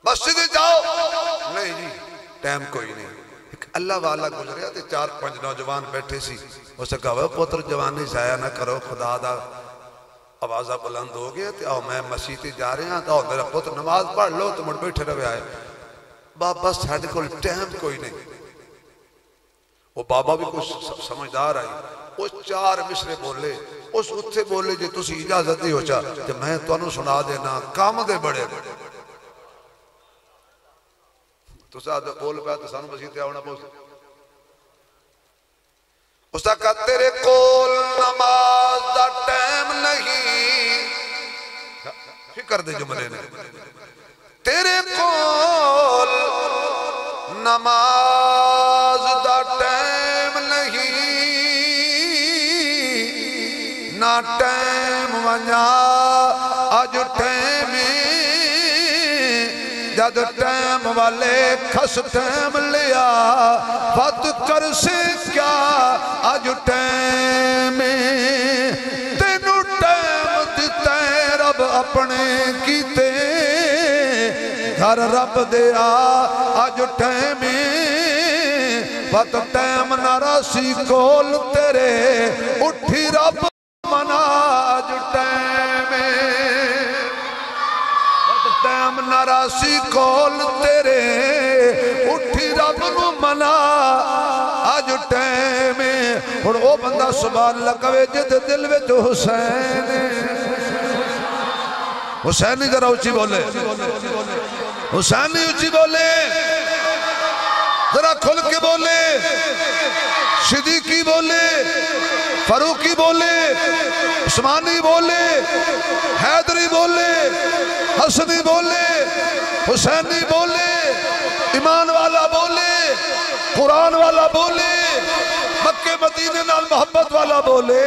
مسجد جاؤ، نہیں جی ٹائم کوئی نہیں۔ ایک اللہ والا گزریا تے 4-5 نوجوان بیٹھے سی، اسے کہا وہ پتر جوانی ضائع نہ کرو، خدا دا آوازہ بلند ہو گیا تے آؤ میں مسجد جا رہے ہیں، تو میرا پتر نماز پڑھ لو تو مڑ بیٹھے رہے آئے۔ بابا ساڑھے کو ٹائم کوئی نہیں۔ وہ بابا بھی کچھ سمجھدار آئی، وہ 4 مصرے بولے، اس اتھے بولے جے تسی اجازت نہیں ہو چاہ کہ میں تو انہوں سنا دینا کام دے بڑے بڑے تو ساتھ بول پہ تو سانو مسیح تے آونا بول اس نے کہا تیرے کول نماز دا ٹائم نہیں، فکر دے جملے نے، تیرے کول نماز دا ٹائم نہیں، نہ ٹائم ونیا آج ٹائمی جد ٹائم والے کھس ٹائم لیا بات کر سے کیا آج ٹائم تینو ٹائم دیتا ہے رب اپنے کیتے گھر رب دیا آج ٹائم بات ٹائم نہ راسی کول تیرے اٹھی رب منا آج ٹائم ٹائم ناراسی کول تیرے اٹھی رب نو منا آج ٹائم اور او بندہ سبحان اللہ کہے جد دل وچ حسین حسینی ذرا اچھی بولے حسینی اچھی بولے ذرا کھل کے بولے صدیقی بولے فاروقی بولے عثمانی بولے حیدری بولے حسنی بولے حسینی بولے ایمان والا بولے قرآن والا بولے مکہ مدینے نال محبت والا بولے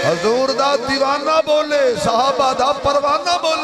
حضور دا دیوانہ بولے صحابہ دا پروانہ بولے